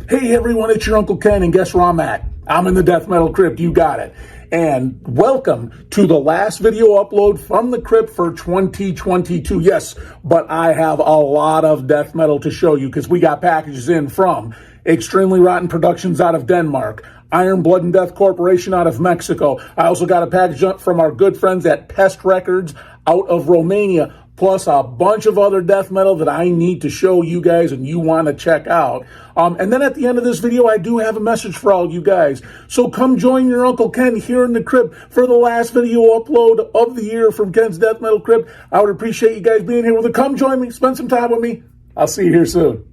Hey everyone, it's your Uncle Ken, and guess where I'm at? I'm in the Death Metal Crypt, you got it. And welcome to the last video upload from the Crypt for 2022. Yes, but I have a lot of death metal to show you because we got packages in from Extremely Rotten Productions out of Denmark, Iron Blood and Death Corporation out of Mexico. I also got a package from our good friends at Pest Records out of Romania, plus a bunch of other death metal that I need to show you guys and you want to check out. And then at the end of this video, I do have a message for all you guys. So come join your Uncle Ken here in the Crypt for the last video upload of the year from Ken's Death Metal Crypt. I would appreciate you guys being here with it. Come join me, spend some time with me. I'll see you here soon.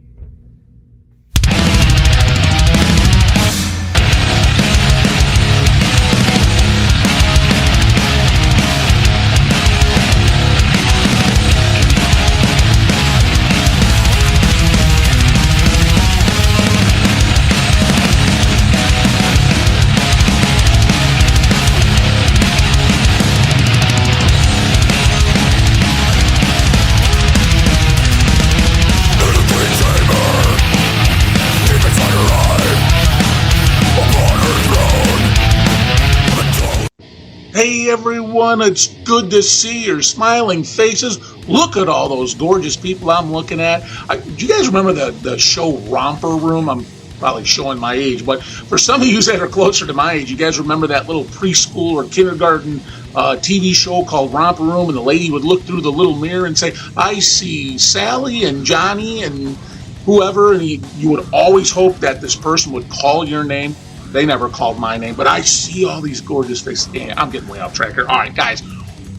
Hey everyone, it's good to see your smiling faces. Look at all those gorgeous people I'm looking at. Do you guys remember the show Romper Room? I'm probably showing my age, but for some of you that are closer to my age, you guys remember that little preschool or kindergarten TV show called Romper Room, and the lady would look through the little mirror and say, I see Sally and Johnny and whoever, and you would always hope that this person would call your name. They never called my name, but I see all these gorgeous faces. Yeah, I'm getting way off track here. All right, guys,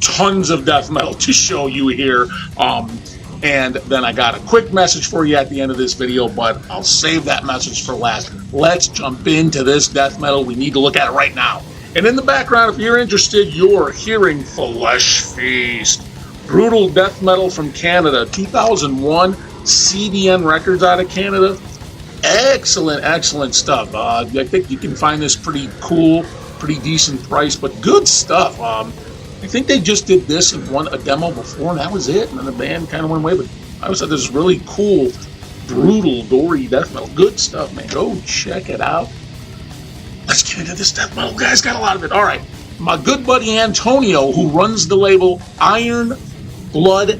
tons of death metal to show you here. And then I got a quick message for you at the end of this video, but I'll save that message for last. Let's jump into this death metal. We need to look at it right now. And in the background, if you're interested, you're hearing Flesh Feast. Brutal death metal from Canada, 2001, CDN Records out of Canada. Excellent stuff. I think you can find this pretty cool, pretty decent price, but good stuff. I think they just did this and a demo before, and that was it. And then the band kind of went away. But I always thought this was really cool, brutal, gory death metal. Good stuff, man. Go check it out. Let's get into this death metal. Guys, got a lot of it. All right. My good buddy Antonio, who runs the label Iron Blood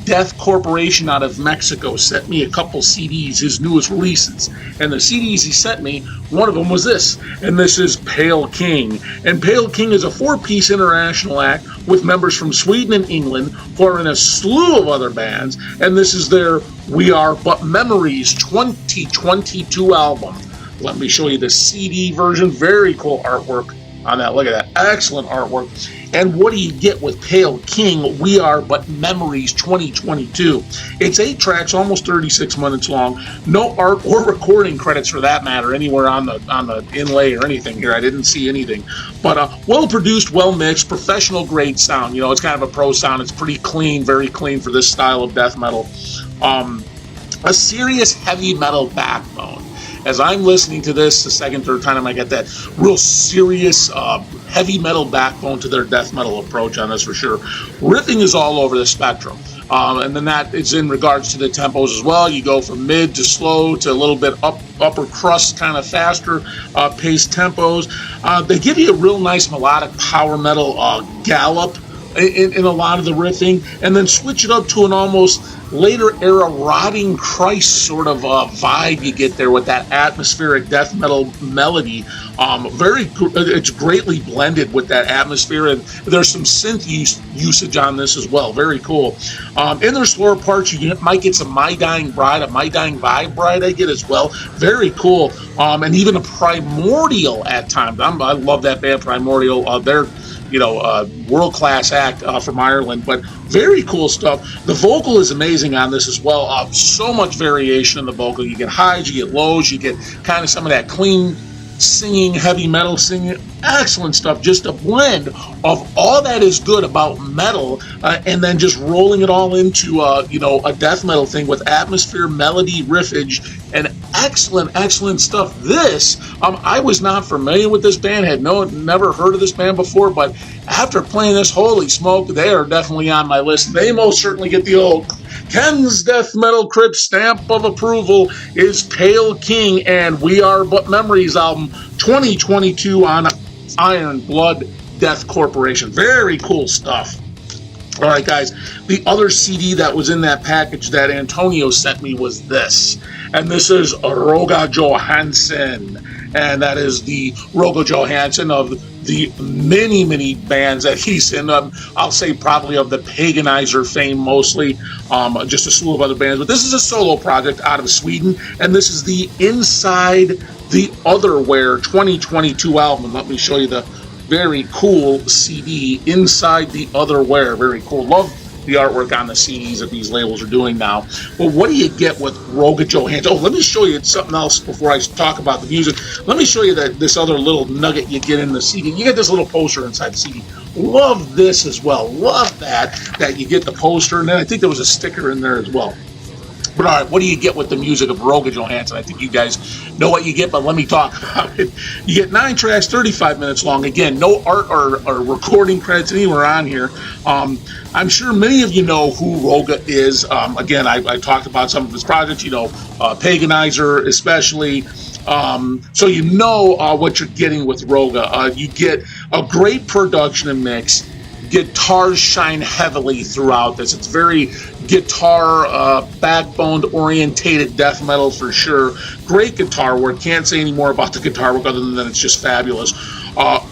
Death Corporation out of Mexico, sent me a couple CDs, his newest releases. And the CDs he sent me, one of them was this, and this is Pale King. And Pale King is a four-piece international act with members from Sweden and England, forming a slew of other bands, and this is their We Are But Memories 2022 album. Let me show you the CD version. Very cool artwork on that. Look at that. Excellent artwork. And what do you get with Pale King, We Are But Memories 2022? It's 8 tracks, almost 36 minutes long. No art or recording credits for that matter anywhere on the inlay or anything here. I didn't see anything. But well produced, well mixed, professional grade sound. You know, it's kind of a pro sound. It's pretty clean, very clean for this style of death metal. A serious heavy metal backbone. As I'm listening to this the second, third time, I get that real serious heavy metal backbone to their death metal approach on this for sure. Riffing is all over the spectrum. And then that is in regards to the tempos as well. You go from mid to slow to a little bit upper crust, kind of faster paced tempos. They give you a real nice melodic power metal gallop in a lot of the riffing, and then switch it up to an almost later era Rotting Christ sort of vibe you get there with that atmospheric death metal melody. It's greatly blended with that atmosphere, and there's some synth usage on this as well. Very cool. In their slower parts, you might get some My Dying Bride, a My Dying Bride I get as well. Very cool. And even a Primordial at times. I love that band, Primordial. They're world-class act from Ireland, but very cool stuff. The vocal is amazing on this as well. So much variation in the vocal. You get highs, you get lows, you get kind of some of that clean singing, heavy metal singing. Excellent stuff. Just a blend of all that is good about metal, and then just rolling it all into a death metal thing with atmosphere, melody, riffage, and excellent stuff. This I was not familiar with this band, had never heard of this band before, but after playing this, holy smoke, they are definitely on my list. They most certainly get the old Ken's Death Metal Crypt stamp of approval is Pale King and We Are But Memories album 2022 on Iron Blood Death Corporation. Very cool stuff. All right, guys, the other CD that was in that package that Antonio sent me was this. And this is Roga Johansson. And that is the Roga Johansson of the many, many bands that he's in. I'll say probably of the Paganizer fame mostly, just a slew of other bands. But this is a solo project out of Sweden. And this is the Inside the Otherware 2022 album. Let me show you the very cool CD, Inside the Otherware. Very cool. Love the artwork on the CDs that these labels are doing now. But what do you get with Roga Johansson? Oh, let me show you something else before I talk about the music. Let me show you this other little nugget you get in the CD. You get this little poster inside the CD. Love this as well. Love that you get the poster, and then I think there was a sticker in there as well. But all right, what do you get with the music of Roga Johansson? I think you guys know what you get, but let me talk about it. You get 9 tracks, 35 minutes long. Again, no art or recording credits anywhere on here. I'm sure many of you know who Roga is. Again, I talked about some of his projects, Paganizer especially. So you know what you're getting with Roga. You get a great production and mix. Guitars shine heavily throughout this. It's very guitar backbone orientated death metal for sure. Great guitar work. Can't say any more about the guitar work other than that it's just fabulous.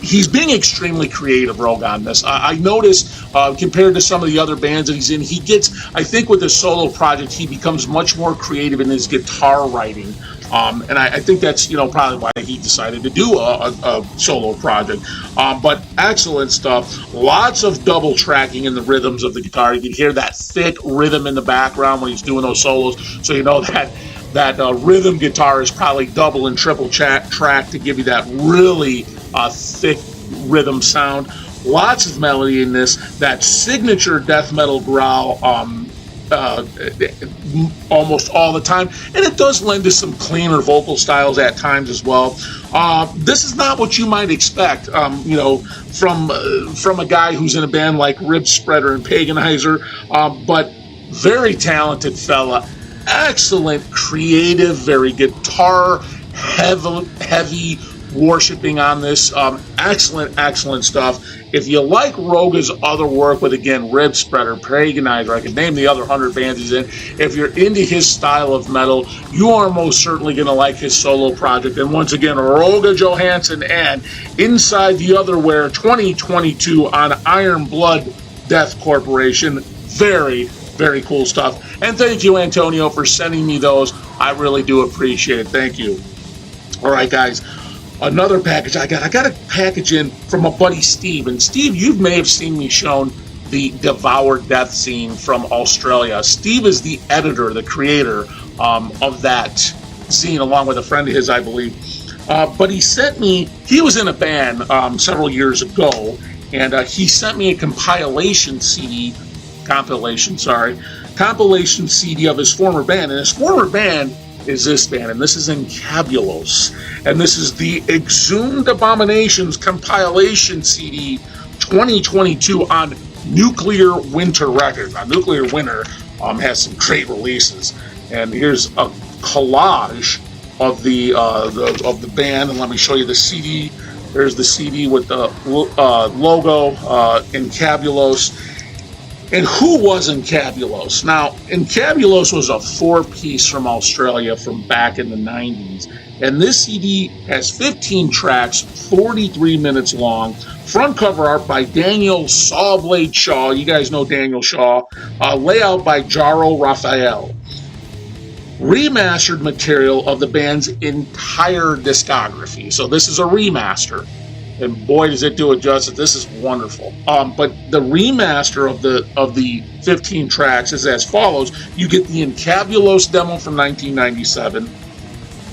He's being extremely creative, Roga, on this. I notice compared to some of the other bands that he's in, he gets, I think with his solo project, he becomes much more creative in his guitar writing. And I think that's, probably why he decided to do a solo project. But excellent stuff. Lots of double tracking in the rhythms of the guitar. You can hear that thick rhythm in the background when he's doing those solos. So you know that rhythm guitar is probably double and triple track to give you that really thick rhythm sound. Lots of melody in this. That signature death metal growl. Almost all the time, and it does lend to some cleaner vocal styles at times as well. This is not what you might expect, from a guy who's in a band like Rib Spreader and Paganizer, but very talented fella, excellent creative, very guitar heavy worshiping on this. Excellent stuff. If you like Roga's other work with, again, Rib Spreader, Paganizer, I could name the other 100 bands he's in. If you're into his style of metal, you are most certainly going to like his solo project. And once again, Roga Johansson and Inside the Otherware 2022 on Iron Blood Death Corporation. Very, very cool stuff. And thank you, Antonio, for sending me those. I really do appreciate it. Thank you. All right, guys. Another package I got a package in from a buddy, Steve. And Steve, you may have seen me shown the Devour Death Scene from Australia. Steve is the editor, the creator of that scene, along with a friend of his, I believe. But he was in a band several years ago, and he sent me a compilation CD of his former band. And his former band is this band, and this is Encabulos, and this is the Exhumed Abominations compilation CD 2022 on Nuclear Winter Records. Now, Nuclear Winter has some great releases, and here's a collage of the band, and let me show you the CD. There's the CD with the logo, Encabulos. And who was Encabulos? Now, Encabulos was a 4-piece from Australia from back in the 90s. And this CD has 15 tracks, 43 minutes long. Front cover art by Daniel Sawblade Shaw. You guys know Daniel Shaw. Layout by Jaro Raphael. Remastered material of the band's entire discography. So this is a remaster. And boy, does it do it justice. This is wonderful. But the remaster of the 15 tracks is as follows. You get the Encabulos demo from 1997.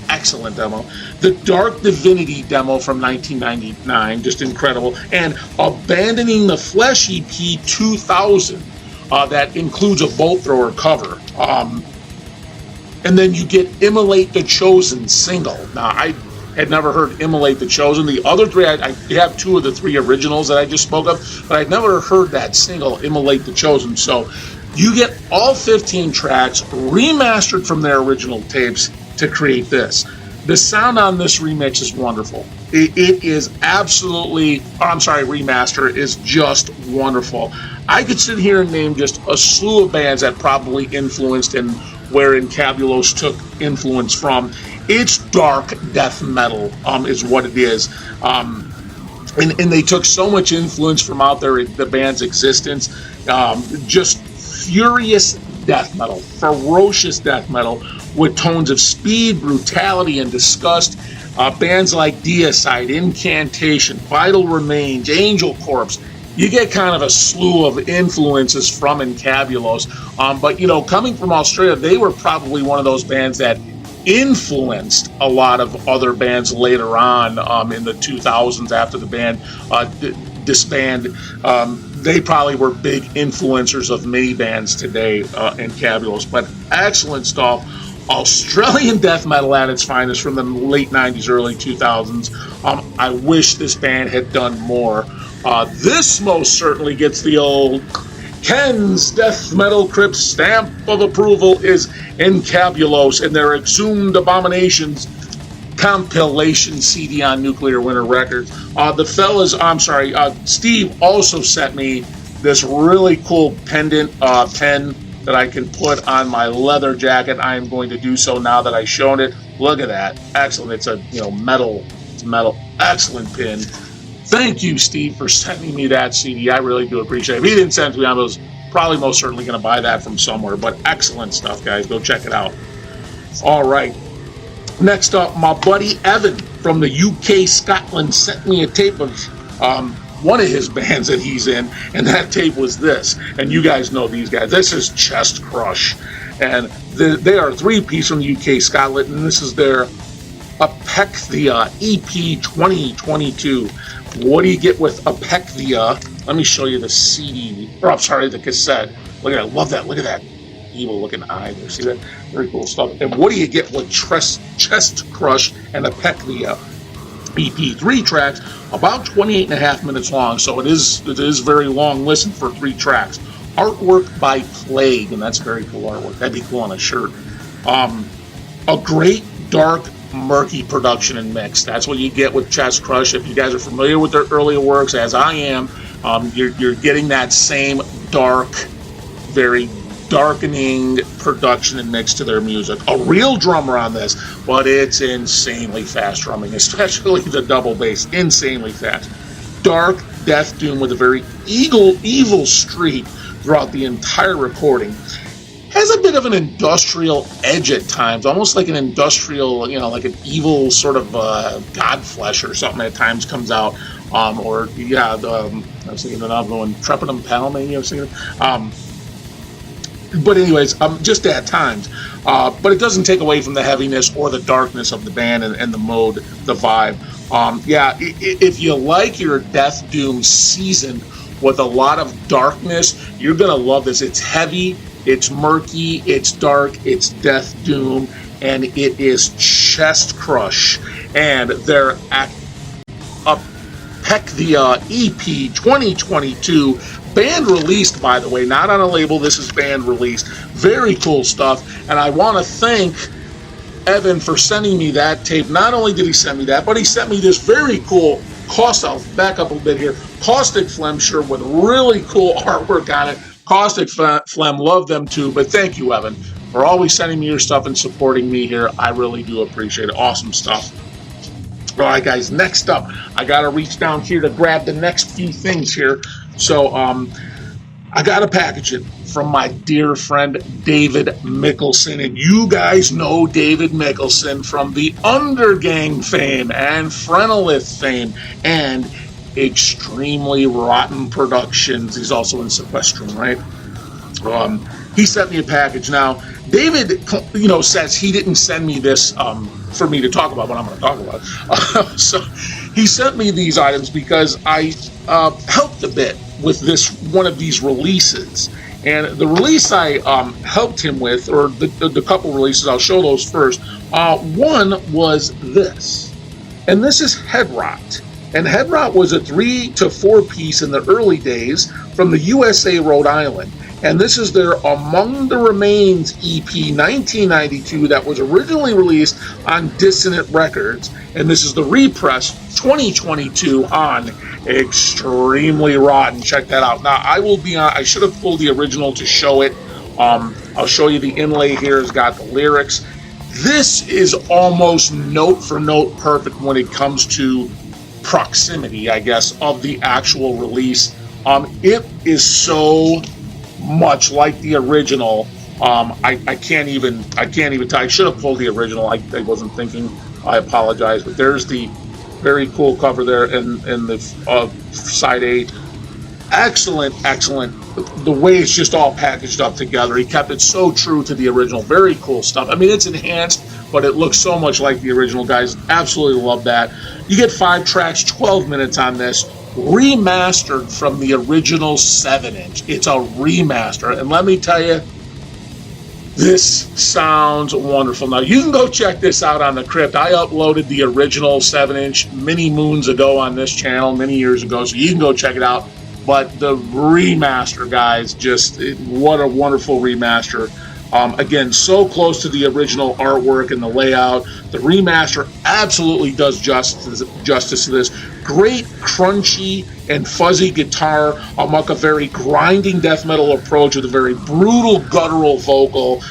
Excellent demo. The Dark Divinity demo from 1999. Just incredible. And Abandoning the Flesh EP 2000. That includes a bolt thrower cover. And then you get Immolate the Chosen single. Now, I had never heard Immolate the Chosen. The other three, I have 2 of the 3 originals that I just spoke of, but I'd never heard that single, Immolate the Chosen. So You get all 15 tracks remastered from their original tapes to create this. The sound on this remix is wonderful. It is absolutely, remaster is just wonderful. I could sit here and name just a slew of bands that probably influenced and where Encabulos took influence from. It's dark death metal is what it is. And they took so much influence from out there, the band's existence. Just furious death metal, ferocious death metal with tones of speed, brutality, and disgust. Bands like Deicide, Incantation, Vital Remains, Angel Corpse. You get kind of a slew of influences from Encabulos. But, coming from Australia, they were probably one of those bands that influenced a lot of other bands later on in the 2000s after the band disbanded. They probably were big influencers of many bands today, Encabulos. But excellent stuff. Australian death metal at its finest from the late 90s, early 2000s. I wish this band had done more. This most certainly gets the old Ken's Death Metal Crypt stamp of approval is Encabulos and their Exhumed Abominations compilation CD on Nuclear Winter Records. Steve also sent me this really cool pendant pen that I can put on my leather jacket. I am going to do so now that I've shown it. Look at that. Excellent. It's a metal. It's metal. Excellent pin. Thank you, Steve, for sending me that CD. I really do appreciate it. If he didn't send it to me, I was probably most certainly going to buy that from somewhere. But excellent stuff, guys. Go check it out. All right. Next up, my buddy Evan from the UK, Scotland, sent me a tape of one of his bands that he's in, and that tape was this. And you guys know these guys. This is Chest Crush. And they are a three-piece from the UK, Scotland, and this is their Apekthia EP 2022. What do you get with Apekthia? Let me show you the CD, the cassette. Look at that. Love that. Look at that evil-looking eye there. See that? Very cool stuff. And what do you get with Chest Crush and Apekthia EP? 3 tracks, about 28 and a half minutes long, so it is very long listen for 3 tracks. Artwork by Plague, and that's very cool artwork. That'd be cool on a shirt. A great, dark, murky production and mix. That's what you get with Chest Crush. If you guys are familiar with their earlier works, as I am, you're getting that same dark, very darkening production and mix to their music. A real drummer on this, but it's insanely fast drumming, especially the double bass. Insanely fast. Dark death doom with a very evil streak throughout the entire recording. Has a bit of an industrial edge at times, almost like an industrial, like an evil sort of Godflesh or something at times comes out. I was thinking of another one, Trepidum Pal, maybe I was thinking But anyways, just at times. But it doesn't take away from the heaviness or the darkness of the band and the mode, the vibe. If you like your death doom seasoned with a lot of darkness, you're going to love this. It's heavy, it's murky, it's dark, it's death doom, and it is Chest Crush. And their Apekthia EP 2022, band released, by the way, not on a label. This is band released. Very cool stuff. And I want to thank Evan for sending me that tape. Not only did he send me that, but he sent me this very cool I'll back up a bit here. Caustic Phlegm shirt with really cool artwork on it. Caustic Phlegm, love them too. But thank you, Evan, for always sending me your stuff and supporting me here. I really do appreciate it. Awesome stuff. All right, guys, next up, I got to reach down here to grab the next few things here. So I got to package it from my dear friend David Mickelson. And you guys know David Mickelson from the Undergang fame and Phrenolith fame and Extremely Rotten Productions. He's also in Sequestrum, right? He sent me a package. Now, David, says he didn't send me this for me to talk about what I'm going to talk about. So he sent me these items because I helped a bit with one of these releases. And the release I helped him with, or the couple releases, I'll show those first. One was this. And this is Head Rot. And Head Rot was a 3 to 4 piece in the early days from the USA, Rhode Island. And this is their Among the Remains EP 1992 that was originally released on Dissonant Records. And this is the repress 2022 on Extremely Rotten. Check that out. Now, I should have pulled the original to show it. I'll show you the inlay here. It's got the lyrics. This is almost note for note perfect when it comes to proximity, I guess, of the actual release. It is so much like the original. I can't even tell. I should have pulled the original. I wasn't thinking. I apologize. But there's the very cool cover there in the side A. Excellent. The way it's just all packaged up together. He kept it so true to the original. Very cool stuff. I mean, it's enhanced, but it looks so much like the original, guys. Absolutely love that. You get 5 tracks, 12 minutes on this. Remastered from the original 7-inch. It's a remaster. And let me tell you, this sounds wonderful. Now, you can go check this out on the Crypt. I uploaded the original 7-inch many moons ago on this channel, many years ago, so you can go check it out. But the remaster, guys, what a wonderful remaster. Again, so close to the original artwork and the layout. The remaster absolutely does justice to this. Great crunchy and fuzzy guitar among a very grinding death metal approach with a very brutal guttural vocal.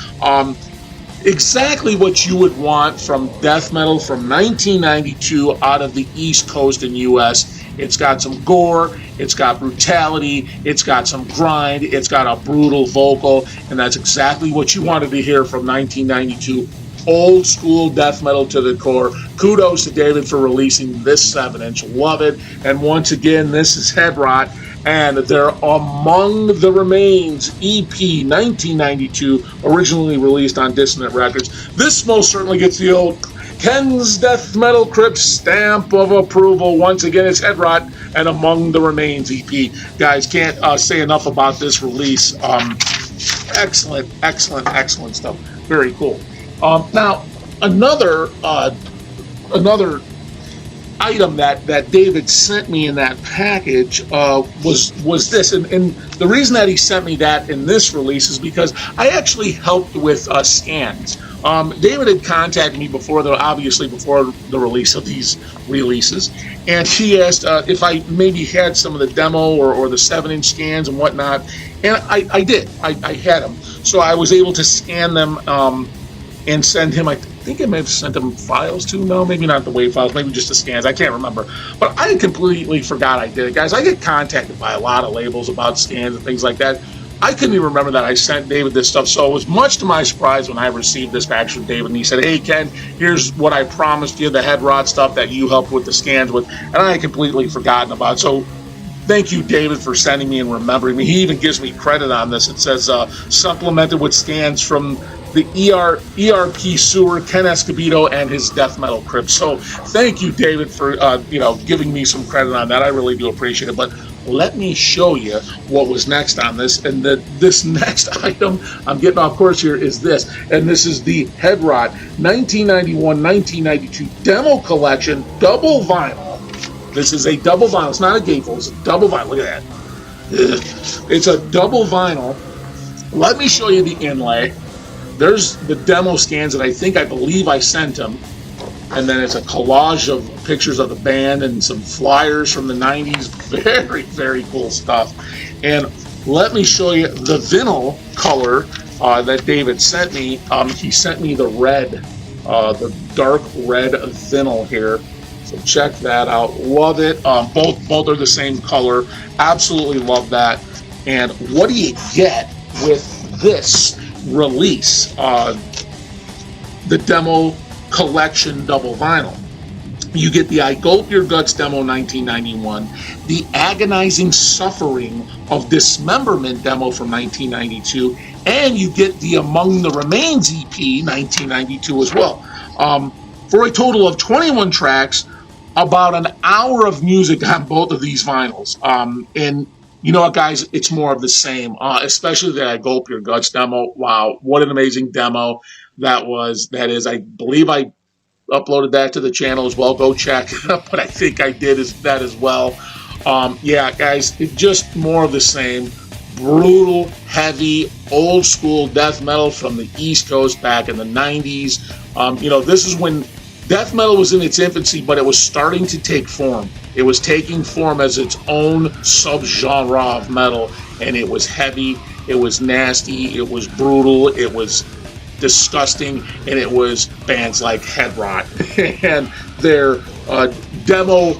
Exactly what you would want from death metal from 1992 out of the East Coast in US. It's got some gore, it's got brutality, it's got some grind, it's got a brutal vocal, and that's exactly what you wanted to hear from 1992. Old school death metal to the core. Kudos to David for releasing this 7-inch. Love it. And once again, this is Head Rot, and they're Among the Remains EP 1992, originally released on Dissonant Records. This most certainly gets the old Ken's Death Metal Crypt stamp of approval. Once again, it's Head Rot and Among the Remains EP. Guys, can't say enough about this release. Excellent stuff. Very cool. Now, another item that David sent me in that package was this, and the reason that he sent me that in this release is because I actually helped with scans. David had contacted me before the release of these releases, and he asked if I maybe had some of the demo or the 7-inch scans and whatnot, and I did. I had them, so I was able to scan them and send him. I think I may have sent him files too. No, maybe not the WAV files, maybe just the scans. I can't remember. But I completely forgot I did it, guys. I get contacted by a lot of labels about scans and things like that. I couldn't even remember that I sent David this stuff. So it was much to my surprise when I received this back from David, and he said, "Hey, Ken, here's what I promised you, the Head Rot stuff that you helped with the scans with," and I had completely forgotten about it. So thank you, David, for sending me and remembering me. He even gives me credit on this. It says, supplemented with scans from the ERP sewer, Ken Escobedo, and his Death Metal Crypt. So thank you, David, for giving me some credit on that. I really do appreciate it. But let me show you what was next on this. And this next item I'm getting off course here is this. And this is the Head Rot 1991-1992 Demo Collection Double Vinyl. This is a double vinyl. It's not a gatefold. It's a double vinyl. Look at that. It's a double vinyl. Let me show you the inlay. There's the demo scans that I believe I sent him. And then it's a collage of pictures of the band and some flyers from the 90s. Very, very cool stuff. And let me show you the vinyl color that David sent me. He sent me the red, the dark red vinyl here. So check that out. Love it. Both are the same color. Absolutely love that. And what do you get with this release? The demo collection double vinyl. You get the I Gulp Your Guts demo 1991, the Agonizing Suffering of Dismemberment demo from 1992, and you get the Among the Remains EP 1992 as well. For a total of 21 tracks, about an hour of music on both of these vinyls. And you know what, guys? It's more of the same, especially the I Gulp Your Guts demo. Wow, what an amazing demo that is. I believe I uploaded that to the channel as well. Go check, but I think I did that as well. Yeah, guys, it's just more of the same. brutal, heavy, old school death metal from the East Coast back in the 90s. This is when death metal was in its infancy, but it was starting to take form. It was taking form as its own subgenre of metal, and it was heavy, it was nasty, it was brutal, it was disgusting, and it was bands like Head Rot and their demo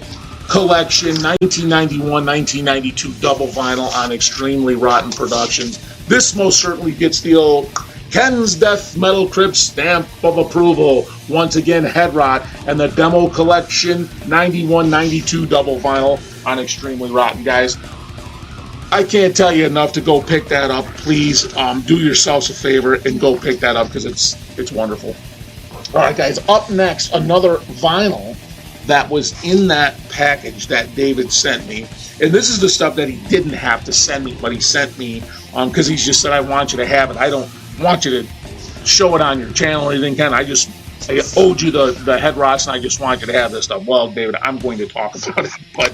collection 1991-1992 double vinyl on Extremely Rotten Productions. This most certainly gets the old Ken's Death Metal Crypt stamp of approval. Once again, Head Rot and the demo collection 91-92 double vinyl on Extremely Rotten. Guys, I can't tell you enough to go pick that up. Please do yourselves a favor and go pick that up because it's wonderful. All right, guys, up next, another vinyl that was in that package that David sent me. And this is the stuff that he didn't have to send me, but he sent me because he just said, I want you to have it. I don't want you to show it on your channel or anything. I owed you the Head Rots, and I just want you to have this stuff. Well, David, I'm going to talk about it, but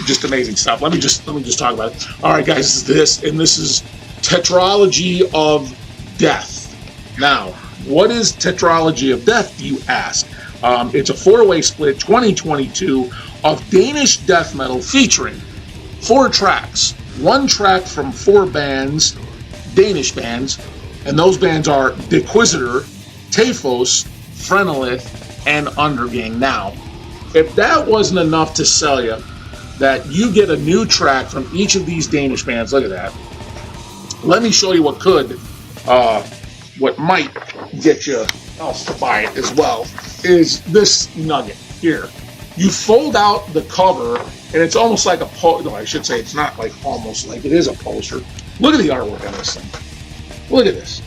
just amazing stuff. Let me just talk about it. All right, guys, this is Tetralogy of Death. Now, what is Tetralogy of Death, do you ask? It's a 4-way split, 2022, of Danish death metal featuring 4 tracks. 1 track from 4 bands, Danish bands, and those bands are Dequisitor, Typhos, Frenolith, and Undergang. Now, if that wasn't enough to sell you that you get a new track from each of these Danish bands, look at that. Let me show you what might get you else to buy it as well, is this nugget here. You fold out the cover, and it's almost like a no, I should say it's not like almost like, it is a poster. Look at the artwork on this thing. Look at this.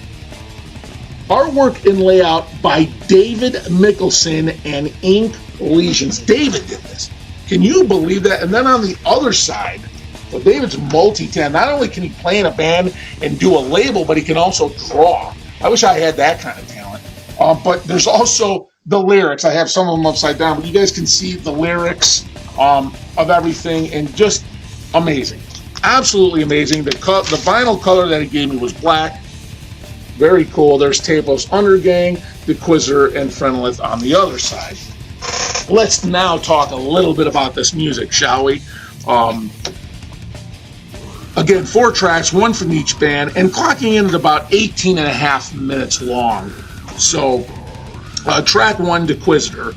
Artwork and layout by David Mikkelsen and Ink Lesions. David did this. Can you believe that? And then on the other side, well, David's multi-talent. Not only can he play in a band and do a label, but he can also draw. I wish I had that kind of talent. But there's also the lyrics. I have some of them upside down, but you guys can see the lyrics of everything, and just amazing. Absolutely amazing. The vinyl color that he gave me was black. Very cool. There's Typhos, Undergang, Dequisitor, and Frenolith on the other side. Let's now talk a little bit about this music, shall we? Again, 4 tracks, 1 from each band, and clocking in at about 18 and a half minutes long. So, track 1, Dequisitor.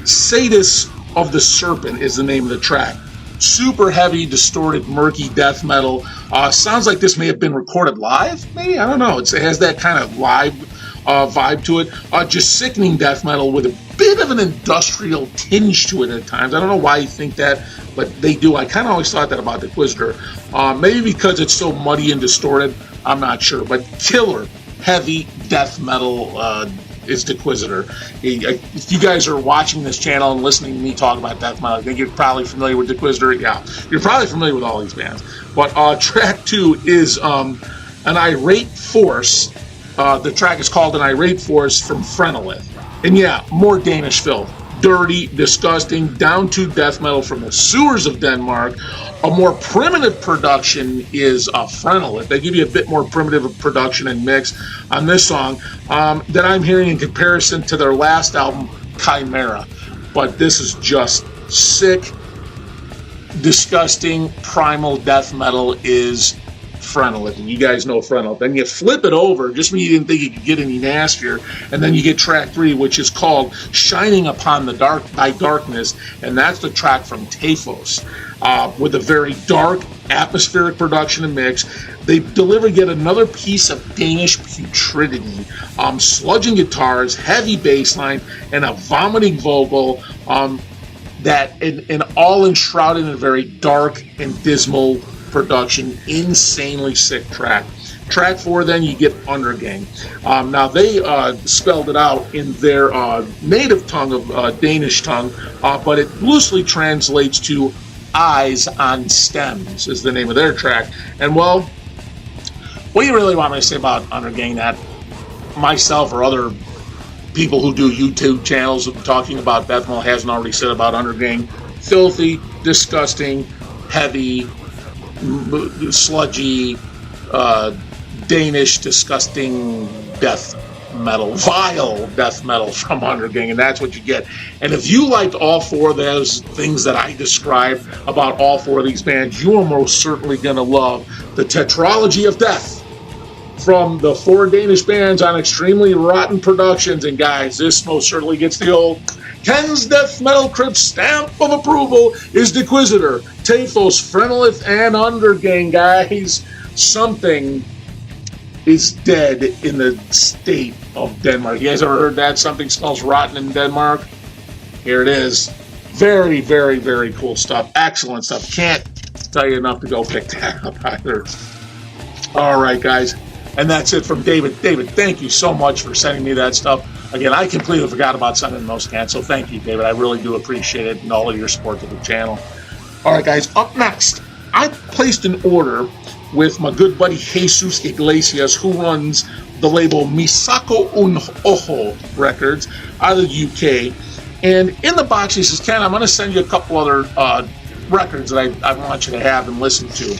Sadist of the Serpent is the name of the track. Super heavy, distorted, murky death metal. Sounds like this may have been recorded live, maybe? I don't know. It has that kind of live vibe to it. Just sickening death metal with a bit of an industrial tinge to it at times. I don't know why you think that, but they do. I kind of always thought that about Dequisitor. Maybe because it's so muddy and distorted. I'm not sure. But killer, heavy death metal is Dequisitor. If you guys are watching this channel and listening to me talk about death metal, I think you're probably familiar with Dequisitor. Yeah, you're probably familiar with all these bands. But track 2 is An Irate Force. The track is called An Irate Force from Frenolith. And yeah, more Danish filth. Dirty, disgusting, down-to death metal from the sewers of Denmark. A more primitive production is Frenolith. They give you a bit more primitive production and mix on this song that I'm hearing in comparison to their last album, Chimera. But this is just sick, disgusting, primal death metal is Frenolith, and you guys know Frenolith. Then you flip it over, just when you didn't think you could get any nastier, and then you get track 3, which is called Shining Upon the Dark by Darkness, and that's the track from Typhos, with a very dark, atmospheric production and mix. They deliver yet another piece of Danish putridity, sludging guitars, heavy bass line, and a vomiting vocal that and all enshrouded in a very dark and dismal production. Insanely sick track. Track 4, then you get Undergang. Now they spelled it out in their native tongue of Danish tongue, but it loosely translates to Eyes on Stems is the name of their track. And well, what do you really want me to say about Undergang that myself or other people who do YouTube channels talking about death metal hasn't already said about Undergang? Filthy, disgusting, heavy, sludgy, Danish, disgusting death metal, vile death metal from Undergang, and that's what you get. And if you liked all four of those things that I described about all four of these bands, you are most certainly going to love the Tetralogy of Death from the four Danish bands on Extremely Rotten Productions. And guys, this most certainly gets the old Ken's Death Metal Crypt stamp of approval is Dequisitor, Taphos, Frenolith, and Undergang. Guys, something is dead in the state of Denmark. You guys ever heard that? Something smells rotten in Denmark? Here it is. Very, very, very cool stuff. Excellent stuff. Can't tell you enough to go pick that up either. All right, guys. And that's it from David. David, thank you so much for sending me that stuff. Again, I completely forgot about sending those cans, so thank you, David. I really do appreciate it and all of your support to the channel. All right, guys, up next, I placed an order with my good buddy Jesus Iglesias, who runs the label Misako Un Ojo Records out of the UK. And in the box, he says, Ken, I'm going to send you a couple other records that I want you to have and listen to.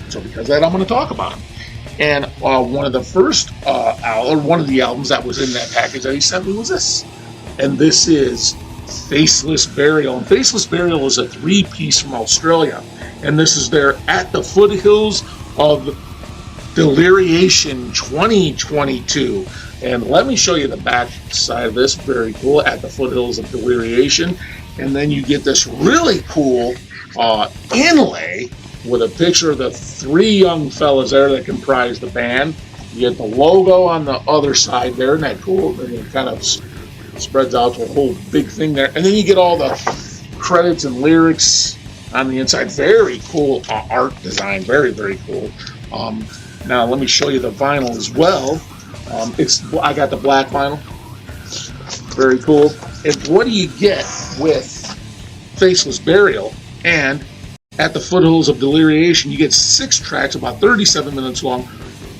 So because of that, I'm going to talk about them. And one of the first, or one of the albums that was in that package that he sent me was this. And this is Faceless Burial. And Faceless Burial is a three-piece from Australia. And this is their At the Foothills of Deliriation 2022. And let me show you the back side of this. Very cool. At the Foothills of Deliriation. And then you get this really cool inlay with a picture of the three young fellas there that comprise the band. You get the logo on the other side there, and that cool, and it kind of spreads out to a whole big thing there. And then you get all the credits and lyrics on the inside. Very cool art design, very, very cool. Now let me show you the vinyl as well. I got the black vinyl. Very cool. And what do you get with Faceless Burial and At the Foothills of Deliriation? You get 6 tracks, about 37 minutes long,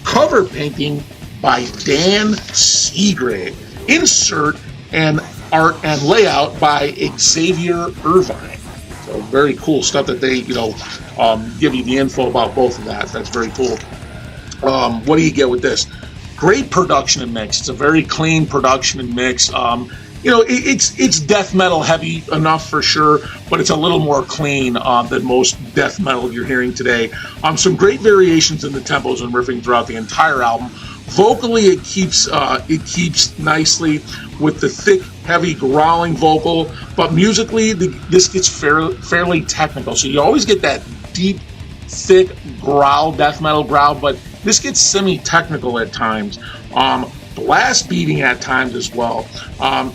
cover painting by Dan Seagrave, insert and art and layout by Xavier Irvine. So very cool stuff that they, give you the info about both of that. That's very cool. What do you get with this? Great production and mix. It's a very clean production and mix. It's death metal heavy enough for sure, but it's a little more clean than most death metal you're hearing today. Some great variations in the tempos and riffing throughout the entire album. Vocally, it keeps nicely with the thick, heavy, growling vocal, but musically, this gets fairly technical. So you always get that deep, thick growl, death metal growl, but this gets semi-technical at times. Blast beating at times as well.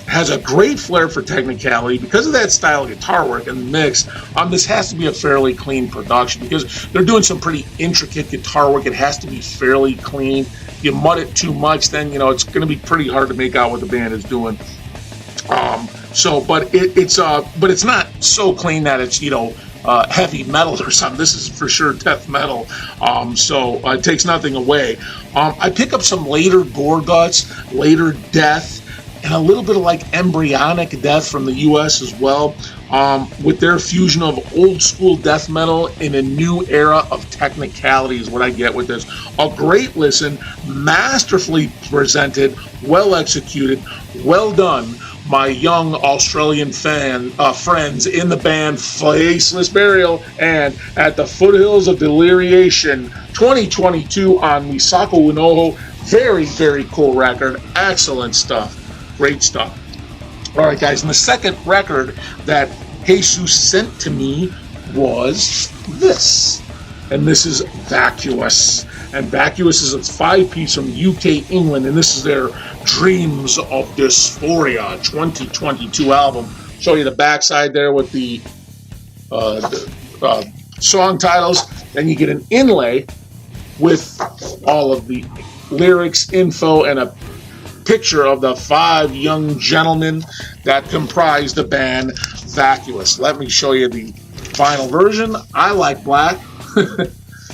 Has a great flair for technicality because of that style of guitar work and the mix. This has to be a fairly clean production because they're doing some pretty intricate guitar work. It has to be fairly clean. You mud it too much, then it's going to be pretty hard to make out what the band is doing. But it's not so clean that it's heavy metal or something. This is for sure death metal. So it takes nothing away. I pick up some later gore guts, later death, and a little bit of like embryonic death from the US as well, with their fusion of old school death metal in a new era of technicality is what I get with this. A great listen, masterfully presented, well executed, well done. My young Australian friends in the band Faceless Burial and At the Foothills of Deliriation 2022 on Misako Un Ojo. Very, very cool record. Excellent stuff. Great stuff. All right, guys. And the second record that Jesus sent to me was this. And this is Vacuous. And Vacuous is a 5-piece from UK, England, and this is their Dreams of Dysphoria 2022 album. Show you the backside there with the song titles. Then you get an inlay with all of the lyrics, info, and a picture of the 5 young gentlemen that comprise the band Vacuous. Let me show you the vinyl version. I like black.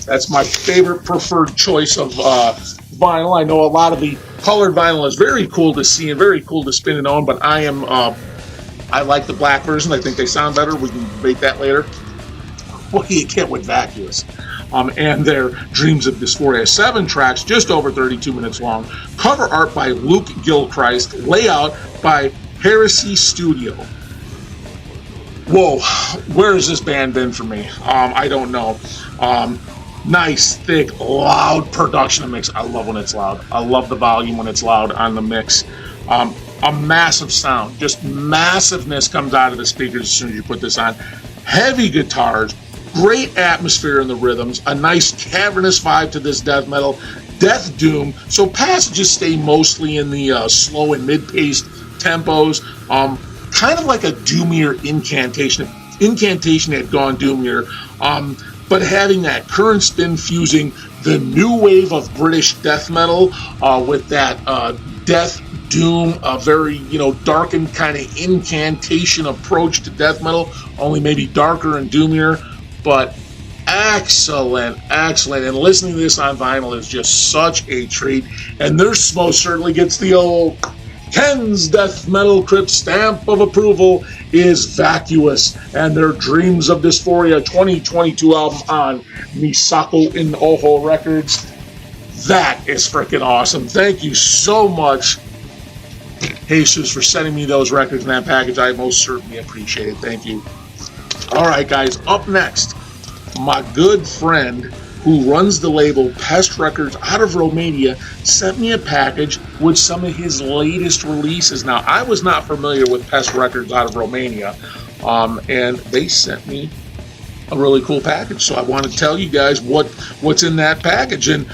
That's my favorite preferred choice of vinyl. I know a lot of the colored vinyl is very cool to see and very cool to spin and own, but I like the black version. I think they sound better. We can debate that later. What do you get with Vacuous? and their Dreams of Dysphoria. 7 tracks, just over 32 minutes long. Cover art by Luke Gilchrist. Layout by Heresy Studio. Whoa, where has this band been for me? I don't know. Nice, thick, loud production mix. I love when it's loud. I love the volume when it's loud on the mix. A massive sound, just massiveness comes out of the speakers as soon as you put this on. Heavy guitars, great atmosphere in the rhythms, a nice cavernous vibe to this death metal. Death doom, so passages stay mostly in the slow and mid-paced tempos. Kind of like a doomier incantation had gone doomier, but having that current spin fusing the new wave of British death metal with that death doom, a very darkened kind of incantation approach to death metal, only maybe darker and doomier, but excellent. And listening to this on vinyl is just such a treat. And this most certainly gets the old Ken's Death Metal Crypt stamp of approval is Vacuous and their Dreams of Dysphoria 2022 album on Misako in Oho Records. That is freaking awesome. Thank you so much, Jesus, for sending me those records in that package. I most certainly appreciate it. Thank you. All right, guys, up next, my good friend who runs the label Pest Records out of Romania sent me a package with some of his latest releases. Now, I was not familiar with Pest Records out of Romania, and they sent me a really cool package. So I want to tell you guys what's in that package. And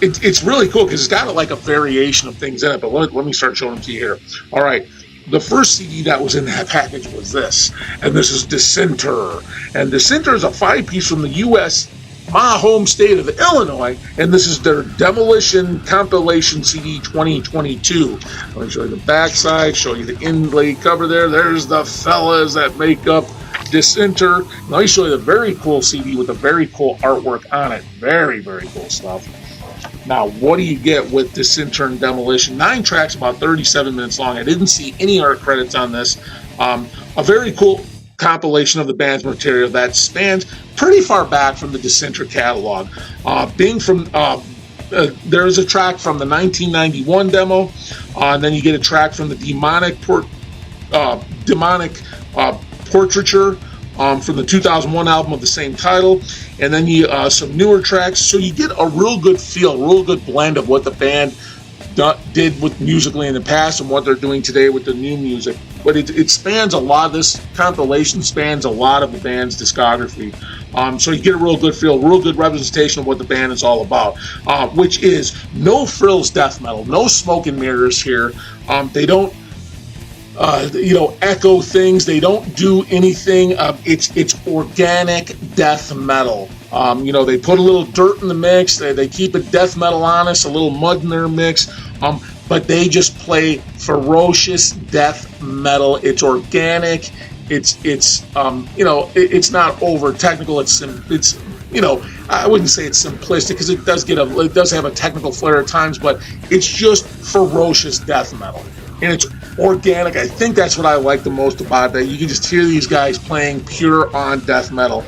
it's really cool because it's got like a variation of things in it. But let me start showing them to you here. All right. The first CD that was in that package was this, and this is Dissenter. And Dissenter is a 5-piece from the U.S., my home state of Illinois, and this is their Demolition Compilation CD 2022. Let me show you the backside, show you the inlay cover there. There's the fellas that make up Dissenter. Let me show you the very cool CD with the very cool artwork on it. Very, very cool stuff. Now, what do you get with Dissenter and Demolition? 9 tracks, about 37 minutes long. I didn't see any art credits on this. A very cool compilation of the band's material that spans pretty far back from the Dissenter catalog. There's a track from the 1991 demo, and then you get a track from the Demonic Portraiture from the 2001 album of the same title, and then some newer tracks. So you get a real good feel, real good blend of what the band did with musically in the past and what they're doing today with the new music. But it spans a lot. This compilation spans a lot of the band's discography. So you get a real good feel, real good representation of what the band is all about, which is no frills death metal, no smoke and mirrors here. They don't echo things. They don't do anything. It's organic death metal. They put a little dirt in the mix. They keep it death metal honest, a little mud in their mix. But they just play ferocious death metal. It's organic. It's not over technical. It's I wouldn't say it's simplistic because it does have a technical flair at times, but it's just ferocious death metal. And it's organic. I think that's what I like the most about that. You can just hear these guys playing pure on death metal.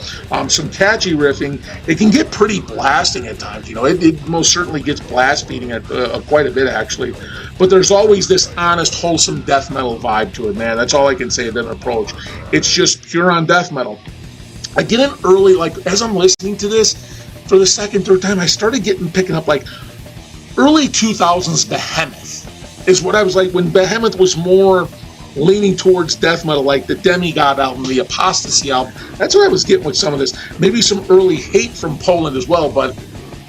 Some catchy riffing. It can get pretty blasting at times. It most certainly gets blast beating at quite a bit actually. But there's always this honest, wholesome death metal vibe to it, man. That's all I can say of their approach. It's just pure on death metal. I get in early, like as I'm listening to this for the second, third time, I started picking up like early 2000s Behemoth. Is what I was like when Behemoth was more leaning towards death metal, like the Demigod album, the Apostasy album. That's what I was getting with some of this. Maybe some early Hate from Poland as well, but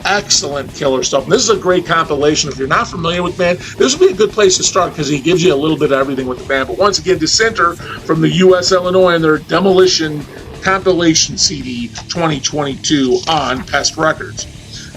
excellent killer stuff. And this is a great compilation. If you're not familiar with the band, this would be a good place to start because he gives you a little bit of everything with the band. But once again, Dissenter from the U.S., Illinois, and their Demolition Compilation CD 2022 on Pest Records.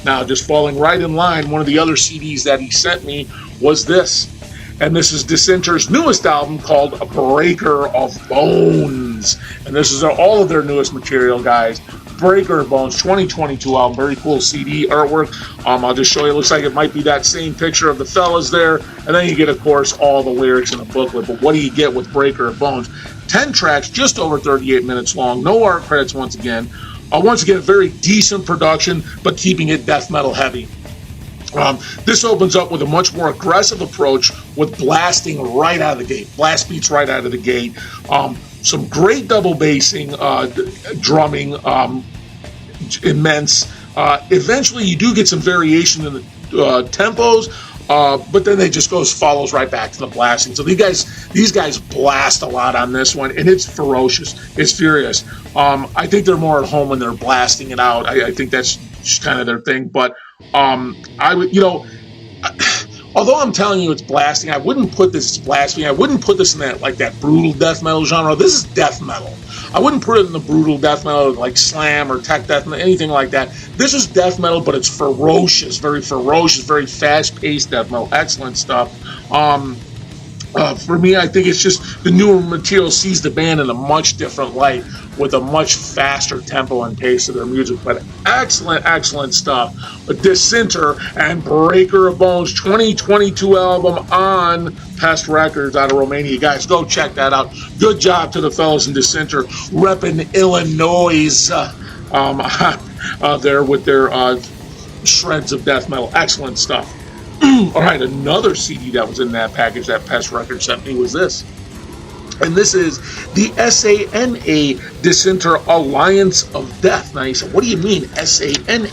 Now, just falling right in line, one of the other CDs that he sent me was this. And this is Dissenter's newest album called Breaker of Bones. And this is all of their newest material, guys. Breaker of Bones, 2022 album. Very cool CD artwork. I'll just show you. It looks like it might be that same picture of the fellas there. And then you get, of course, all the lyrics in the booklet. But what do you get with Breaker of Bones? 10 tracks, just over 38 minutes long. No art credits once again. Once again, very decent production, but keeping it death metal heavy. This opens up with a much more aggressive approach with blasting right out of the gate. Blast beats right out of the gate. Some great double bassing, drumming, immense. Eventually, you do get some variation in the tempos, but then it just follows right back to the blasting. So these guys blast a lot on this one, and it's ferocious. It's furious. I think they're more at home when they're blasting it out. I think that's just kind of their thing. But I would, although I'm telling you it's blasting, I wouldn't put this as blasphemy. I wouldn't put this in that brutal death metal genre. This is death metal. I wouldn't put it in the brutal death metal like slam or tech death metal, anything like that. This is death metal, but it's ferocious, very fast-paced death metal. Excellent stuff. For me, I think it's just the newer material sees the band in a much different light with a much faster tempo and pace of their music. But excellent stuff. But Dissenter and Breaker of Bones 2022 album on Pest Records out of Romania. Guys, go check that out. Good job to the fellows in Dissenter repping Illinois there with their shreds of death metal. Excellent stuff. All right, another CD that was in that package that Pest Records sent me was this. And this is the SANA Dissenter Alliance of Death. Now you said, what do you mean SANA?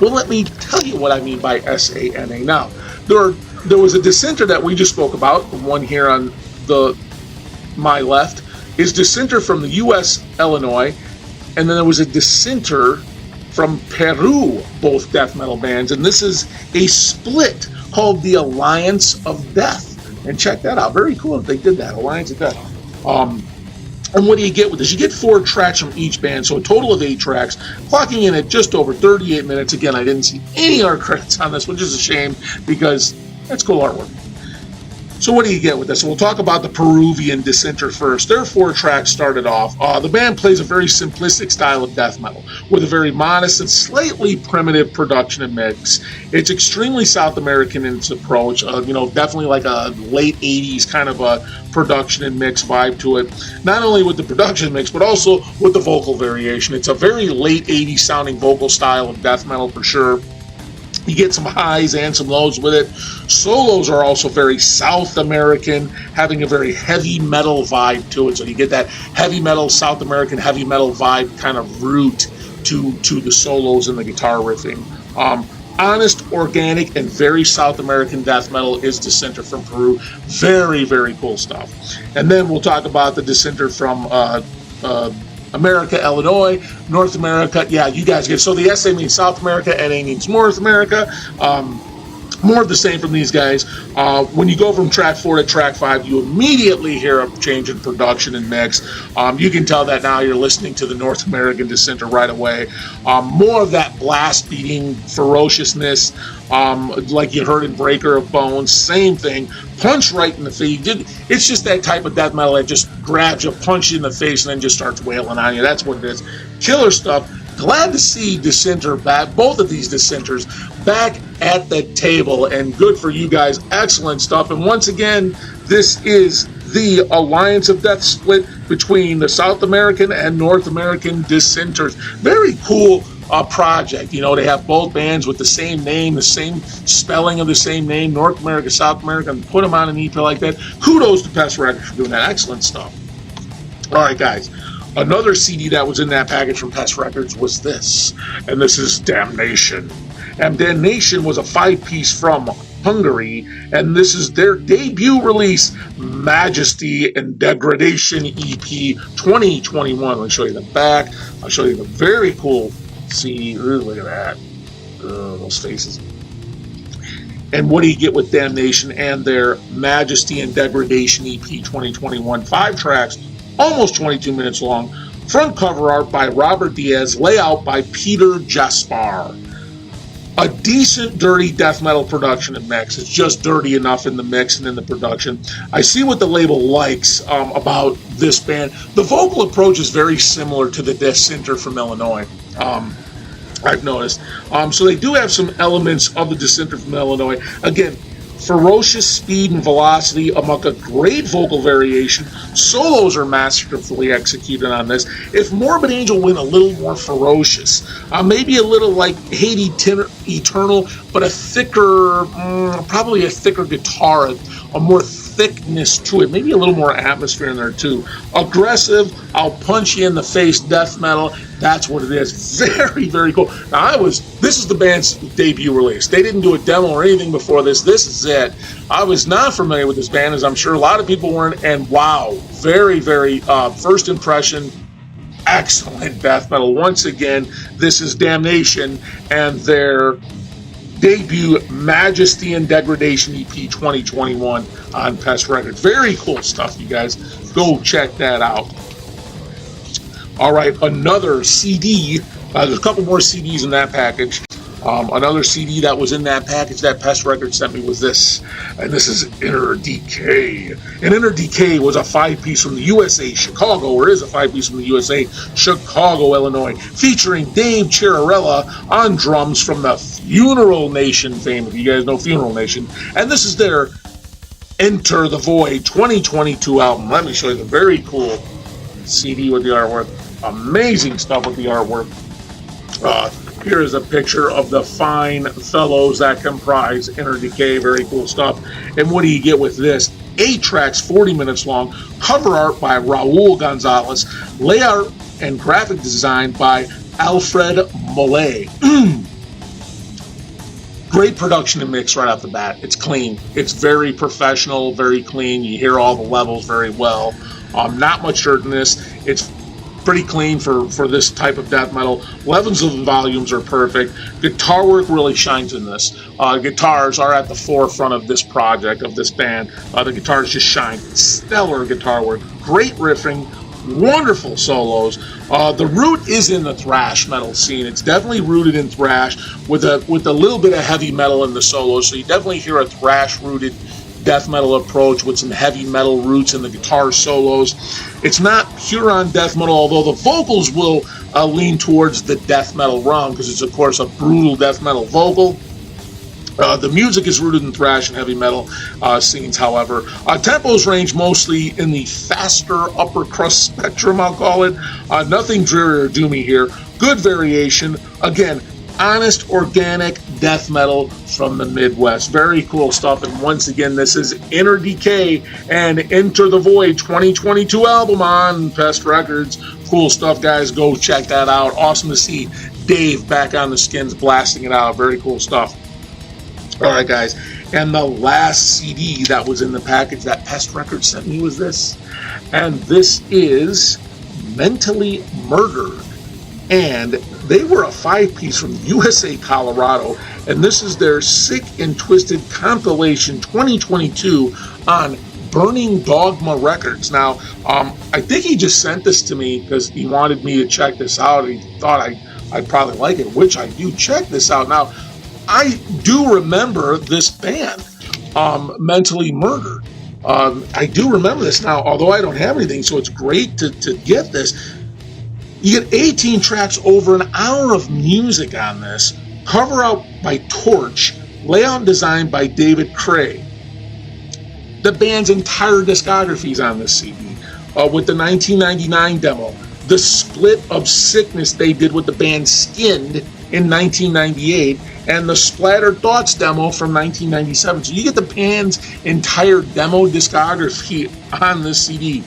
Well, let me tell you what I mean by SANA. Now, there was a Dissenter that we just spoke about. The one here on my left is Dissenter from the U.S., Illinois. And then there was a Dissenter from Peru, both death metal bands. And this is a split called the Alliance of Death. And check that out. Very cool if they did that, Alliance of Death. And what do you get with this? You get 4 tracks from each band, so a total of 8 tracks, clocking in at just over 38 minutes. Again, I didn't see any art credits on this, which is a shame because that's cool artwork. So what do you get with this? So we'll talk about the Peruvian Dissenter first. Their 4 tracks started off. The band plays a very simplistic style of death metal with a very modest and slightly primitive production and mix. It's extremely South American in its approach. Definitely like a late 80s kind of a production and mix vibe to it. Not only with the production mix, but also with the vocal variation. It's a very late 80s sounding vocal style of death metal for sure. You get some highs and some lows with it. Solos are also very South American, having a very heavy metal vibe to it. So you get that heavy metal, South American heavy metal vibe kind of root to the solos and the guitar riffing. Honest, organic, and very South American death metal is Dissenter from Peru. Very, very cool stuff. And then we'll talk about the Dissenter from America, Illinois, North America. Yeah, you guys get. So the SA means South America, NA means North America. More of the same from these guys. When you go from track 4 to track 5, you immediately hear a change in production and mix. You can tell that now you're listening to the North American Dissenter right away. More of that blast beating ferociousness, like you heard in Breaker of Bones. Same thing. Punch right in the face. It's just that type of death metal that just grabs you, punch you in the face, and then just starts wailing on you. That's what it is. Killer stuff. Glad to see Dissenter back, both of these Dissenters, back at the table, and good for you guys. Excellent stuff. And once again, this is the Alliance of Death split between the South American and North American Dissenters. Very cool project. They have both bands with the same name, the same spelling of the same name, North America, South America, and put them on an EP like that. Kudos to Pest Records for doing that. Excellent stuff. All right, guys. Another CD that was in that package from Pest Records was this, and this is Damnation. And Damnation was a 5-piece from Hungary, and this is their debut release, Majesty and Degradation EP 2021. Let me show you the back. I'll show you the very cool CD. Ooh, look at that. Those faces. And what do you get with Damnation and their Majesty and Degradation EP 2021? 5 tracks. Almost 22 minutes long. Front cover art by Robert Diaz. Layout by Peter Jaspar. A decent, dirty death metal production and mix. It's just dirty enough in the mix and in the production. I see what the label likes about this band. The vocal approach is very similar to the Dissenter from Illinois. I've noticed. So they do have some elements of the Dissenter from Illinois. Again, ferocious speed and velocity among a great vocal variation. Solos are masterfully executed on this. If Morbid Angel went a little more ferocious, maybe a little like Hate Eternal, but a thicker, probably a thicker guitar, a more thickness to it, maybe a little more atmosphere in there too. Aggressive, I'll punch you in the face death metal. That's what it is. Very, very cool. Now this is the band's debut release. They didn't do a demo or anything before this. This is it. I was not familiar with this band, as I'm sure a lot of people weren't, and wow, very, very first impression, excellent death metal. Once again, this is Damnation and their debut Majesty and Degradation EP 2021 on Pest Records. Very cool stuff, you guys. Go check that out. All right, another CD. There's a couple more CDs in that package. Another CD that was in that package that Pest Records sent me was this, and this is Inner Decay. And Inner Decay was a 5-piece from the USA, Chicago, or is a 5-piece from the USA, Chicago, Illinois, featuring Dave Chiarella on drums from the Funeral Nation fame, if you guys know Funeral Nation. And this is their Enter the Void 2022 album. Let me show you the very cool CD with the artwork. Amazing stuff with the artwork. Here is a picture of the fine fellows that comprise Inner Decay. Very cool stuff. And what do you get with this? 8 tracks, 40 minutes long. Cover art by Raul Gonzalez. Layout and graphic design by Alfred Mollet. Great production and mix right off the bat. It's clean. It's very professional, very clean. You hear all the levels very well. Not much dirt in this. It's pretty clean for this type of death metal. Levels and volumes are perfect. Guitar work really shines in this. Guitars are at the forefront of this project, of this band. The guitars just shine. Stellar guitar work. Great riffing. Wonderful solos. The root is in the thrash metal scene. It's definitely rooted in thrash with a little bit of heavy metal in the solos. So you definitely hear a thrash-rooted death metal approach with some heavy metal roots in the guitar solos. It's not pure on death metal, although the vocals will lean towards the death metal realm because it's, of course, a brutal death metal vocal. The music is rooted in thrash and heavy metal scenes, however. Tempos range mostly in the faster upper crust spectrum, I'll call it. Nothing dreary or doomy here. Good variation. Again, honest, organic death metal from the Midwest. Very cool stuff. And once again, this is Inner Decay and Enter the Void 2022 album on Pest Records. Cool stuff, guys. Go check that out. Awesome to see Dave back on the skins blasting it out. Very cool stuff. All right, guys. And the last CD that was in the package that Pest Records sent me was this. And this is Mentally Murdered. And they were a 5-piece from USA, Colorado, and this is their Sick and Twisted compilation 2022 on Burning Dogma Records. Now, I think he just sent this to me because he wanted me to check this out. He thought I'd probably like it, which I do. Check this out. Now, I do remember this band, Mentally Murdered. I do remember this now, although I don't have anything, so it's great to get this. You get 18 tracks, over an hour of music on this. Cover out by Torch. Layout and design by David Cray. The band's entire discography is on this CD. With the 1999 demo. The split of Sickness they did with the band Skinned in 1998. And the Splattered Thoughts demo from 1997. So you get the band's entire demo discography on this CD.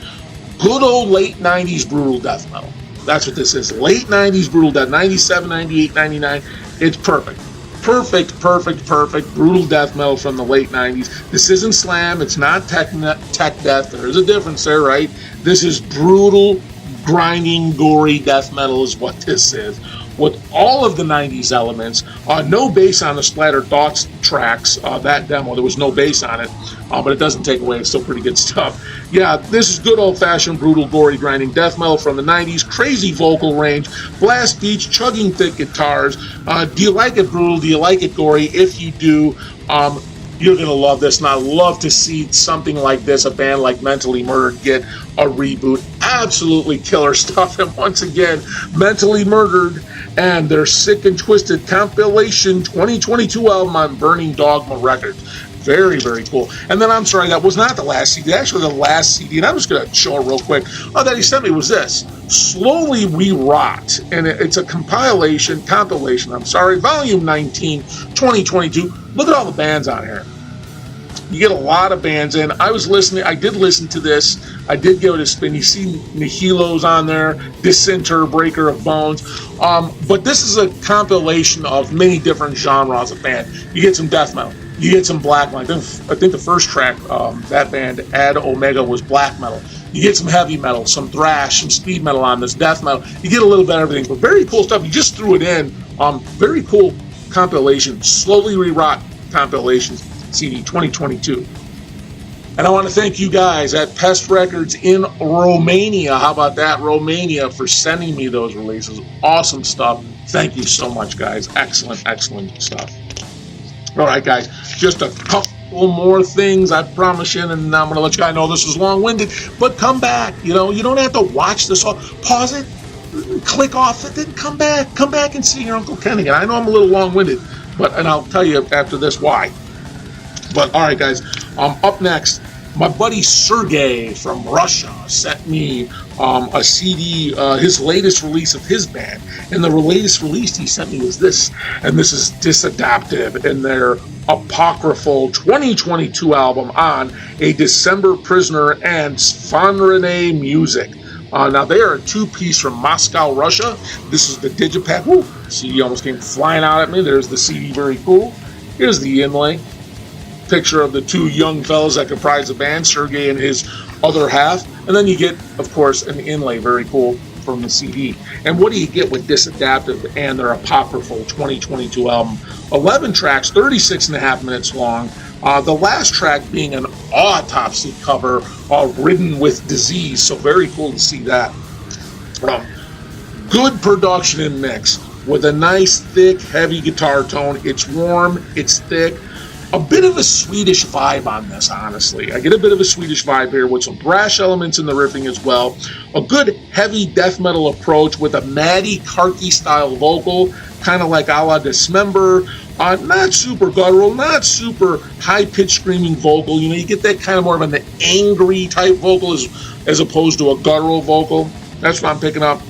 Good old late 90s brutal death metal. That's what this is. Late 90s brutal death. 97, 98, 99. It's perfect. Perfect. Brutal death metal from the late 90s. This isn't slam. It's not tech death. There's a difference there, right? This is brutal, grinding, gory death metal is what this is. With all of the 90s elements. No bass on the Splattered Thoughts tracks. That demo, there was no bass on it. But it doesn't take away. It's still pretty good stuff. Yeah, this is good old-fashioned, brutal, gory, grinding death metal from the 90s. Crazy vocal range. Blast beats, chugging thick guitars. Do you like it brutal? Do you like it gory? If you do, you're going to love this. And I love to see something like this, a band like Mentally Murdered, get a reboot. Absolutely killer stuff. And once again, Mentally Murdered and their Sick and Twisted compilation 2022 album on Burning Dogma Records. Very, very cool. And then, I'm sorry, that was not the last CD. Actually, the last CD, and I'm just going to show it real quick, that he sent me was this. Slowly We Rot. And it's a compilation, volume 19, 2022. Look at all the bands on here. You get a lot of bands in. I did listen to this. I did give it a spin. You see Nihilo's on there, Dissenter, Breaker of Bones. But this is a compilation of many different genres of band. You get some death metal. You get some black metal. I think the first track, that band, Ad Omega, was black metal. You get some heavy metal, some thrash, some speed metal on this, death metal. You get a little bit of everything. But very cool stuff. You just threw it in. Very cool compilation. Slowly We Rot compilations. CD 2022. And I want to thank you guys at Pest Records in Romania. How about that, Romania, for sending me those releases. Awesome stuff. Thank you so much, guys. Excellent, excellent stuff. All right, guys, just a couple more things, I promise you, and I'm going to let you guys know this was long-winded, but come back. You know, you don't have to watch this all. Pause it, click off it, then come back and see your Uncle Ken again. I know I'm a little long-winded, and I'll tell you after this why. But all right, guys, up next, my buddy Sergey from Russia sent me a CD, his latest release of his band. And the latest release he sent me was this. And this is Disadaptive in their apocryphal 2022 album on A December Prisoner and Svanrene Music. Now, they are a two-piece from Moscow, Russia. This is the Digipack. Woo! CD almost came flying out at me. There's the CD, very cool. Here's the inlay. Picture of the two young fellas that comprise the band, Sergey and his other half. And then you get, of course, an inlay, very cool, from the CD. And what do you get with Disadaptive and their apocryphal 2022 album? 11 tracks, 36 and a half minutes long. The last track being an autopsy cover, Ridden with Disease. So very cool to see that. Good production and mix with a nice, thick, heavy guitar tone. It's warm, it's thick. A bit of a Swedish vibe on this, honestly. I get a bit of a Swedish vibe here with some brash elements in the riffing as well. A good heavy death metal approach with a Maddie Karki style vocal, kind of like a la Dismember. Not super guttural, not super high-pitched screaming vocal. You know, you get that kind of more of an angry type vocal as opposed to a guttural vocal. That's what I'm picking up.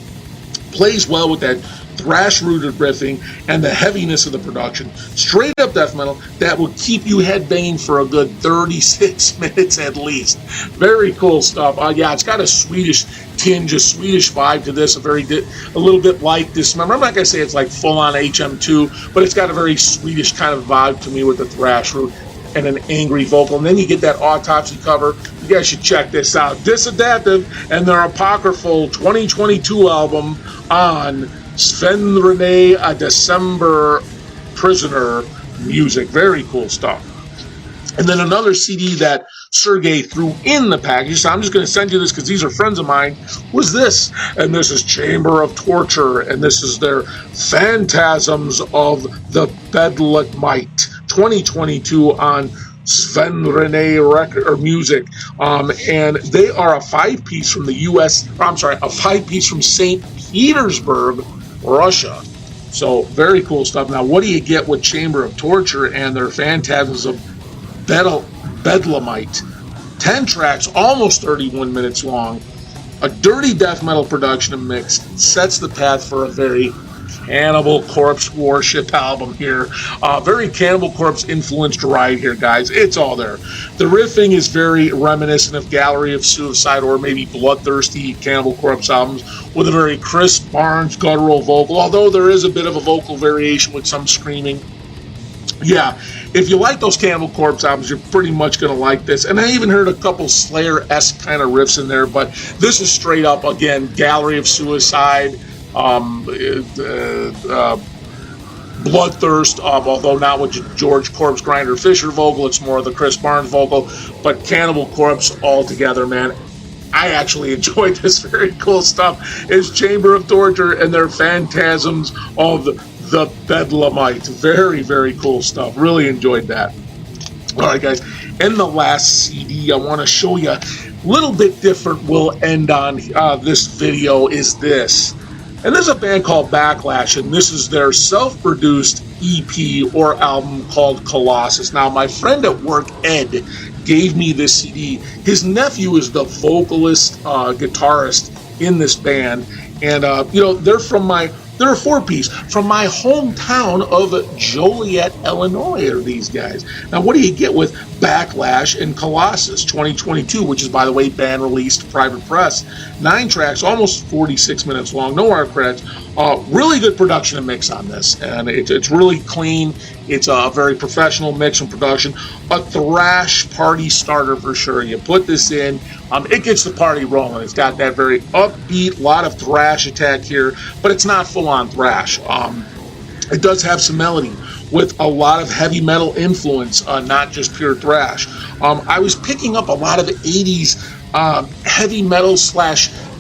Plays well with that thrash-rooted riffing and the heaviness of the production. Straight up death metal that will keep you headbanging for a good 36 minutes at least. Very cool stuff. Yeah, it's got a Swedish tinge, a Swedish vibe to this, a little bit like Dismember. I'm not going to say it's like full-on HM2, but it's got a very Swedish kind of vibe to me with the thrash root and an angry vocal. And then you get that autopsy cover. You guys should check this out. Disadaptive and their apocryphal 2022 album on Svanrene, A December Prisoner Music. Very cool stuff. And then another CD that Sergey threw in the package, so I'm just going to send you this because these are friends of mine, was this. And this is Chamber of Torture, and this is their Phantasms of the Bedlamite 2022 on Svanrene record or music. And they are a 5-piece from the U.S., a 5-piece from St. Petersburg, Russia. So very cool stuff. Now, what do you get with Chamber of Torture and their Phantasms of Bedlamite? 10 tracks, almost 31 minutes long. A dirty death metal production and mix sets the path for a very Cannibal Corpse worship album here. Very Cannibal Corpse influenced ride here, guys. It's all there. The riffing is very reminiscent of Gallery of Suicide or maybe bloodthirsty Cannibal Corpse albums with a very Chris Barnes guttural vocal, although there is a bit of a vocal variation with some screaming. Yeah, if you like those Cannibal Corpse albums, you're pretty much going to like this. And I even heard a couple Slayer-esque kind of riffs in there, but this is straight up, again, Gallery of Suicide, Bloodthirst, although not with George Corpse Grinder Fisher vocal, it's more of the Chris Barnes vocal, but Cannibal Corpse all together, man. I actually enjoyed this. Very cool stuff. It's Chamber of Torture and their Phantasms of the Bedlamite. Very, very cool stuff. Really enjoyed that. All right, guys. In the last CD, I want to show you a little bit different. We'll end on this video is this. And this is a band called Backlash, and this is their self-produced EP or album called Colossus. Now, my friend at work, Ed, gave me this CD. His nephew is the vocalist, guitarist in this band, and they're a four-piece from my hometown of Joliet, Illinois, are these guys. Now, what do you get with Backlash and Colossus 2022, which is, by the way, band released, private press. 9 tracks, almost 46 minutes long, no art credits. Really good production and mix on this, and it's really clean. It's a very professional mix and production. A thrash party starter for sure. You put this in, it gets the party rolling. It's got that very upbeat, lot of thrash attack here, but it's not full-on thrash. It does have some melody with a lot of heavy metal influence, not just pure thrash. I was picking up a lot of the 80s heavy metal /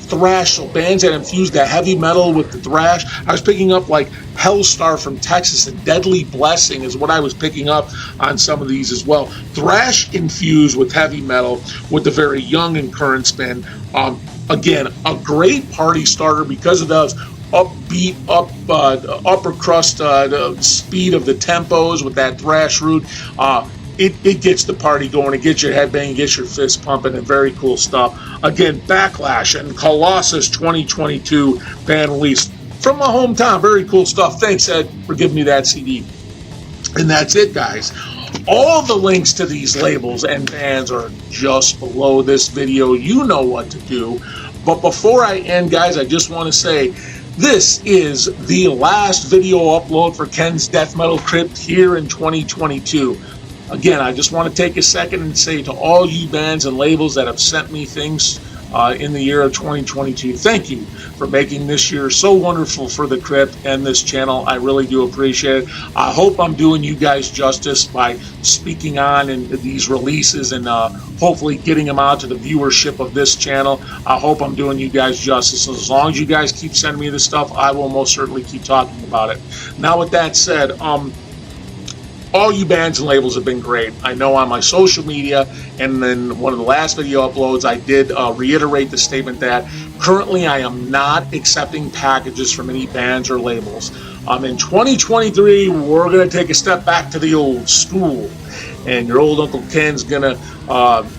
thrash, so bands that infused the heavy metal with the thrash. I was picking up like Hellstar from Texas and Deadly Blessing is what I was picking up on some of these as well. Thrash infused with heavy metal with the very young and current spin. Again, a great party starter because of those upbeat, upper crust speed of the tempos with that thrash root. It gets the party going. It gets your headbang, it gets your fist pumping, and very cool stuff. Again, Backlash and Colossus 2022 band release from my hometown. Very cool stuff. Thanks, Ed, for giving me that CD. And that's it, guys. All the links to these labels and bands are just below this video. You know what to do. But before I end, guys, I just want to say this is the last video upload for Ken's Death Metal Crypt here in 2022. Again, I just want to take a second and say to all you bands and labels that have sent me things in the year of 2022, thank you for making this year so wonderful for the Crypt and this channel. I really do appreciate it. I hope I'm doing you guys justice by speaking on in these releases and hopefully getting them out to the viewership of this channel. I hope I'm doing you guys justice. As long as you guys keep sending me this stuff, I will most certainly keep talking about it. Now, with that said, all you bands and labels have been great. I know on my social media and then one of the last video uploads, I did reiterate the statement that currently I am not accepting packages from any bands or labels. In 2023, we're going to take a step back to the old school. And your old Uncle Ken's going to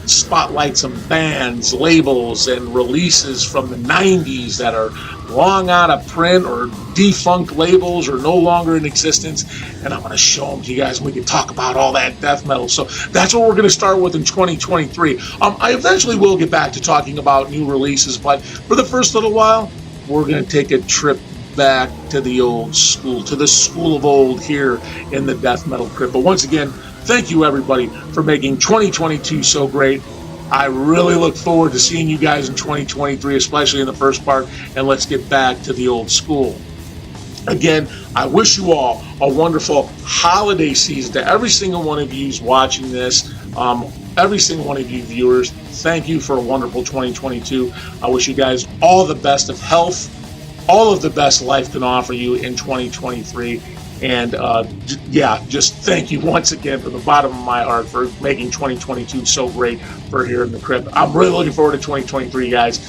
spotlight some bands, labels, and releases from the 90s that are long out of print or defunct labels or no longer in existence. And I'm going to show them to you guys and we can talk about all that death metal. So that's what we're going to start with in 2023. I eventually will get back to talking about new releases, but for the first little while, we're going to take a trip back to the old school, to the school of old here in the Death Metal Crypt. But once again, thank you everybody for making 2022 so great. I really look forward to seeing you guys in 2023, especially in the first part, and let's get back to the old school. Again, I wish you all a wonderful holiday season to every single one of you who's watching this, every single one of you viewers. Thank you for a wonderful 2022. I wish you guys all the best of health, all of the best life can offer you in 2023. And just thank you once again from the bottom of my heart for making 2022 so great for here in the Crypt. I'm really looking forward to 2023, guys.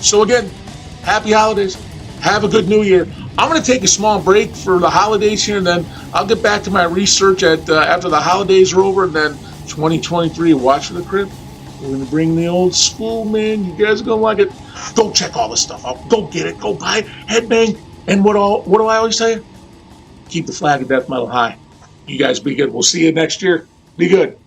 So again, happy holidays. Have a good new year. I'm going to take a small break for the holidays here, and then I'll get back to my research after the holidays are over, and then 2023, watch for the Crypt. We're going to bring the old school, man. You guys are going to like it. Go check all this stuff out. Go get it. Go buy it. Headbang. And what do I always say? Keep the flag of death metal high. You guys be good. We'll see you next year. Be good.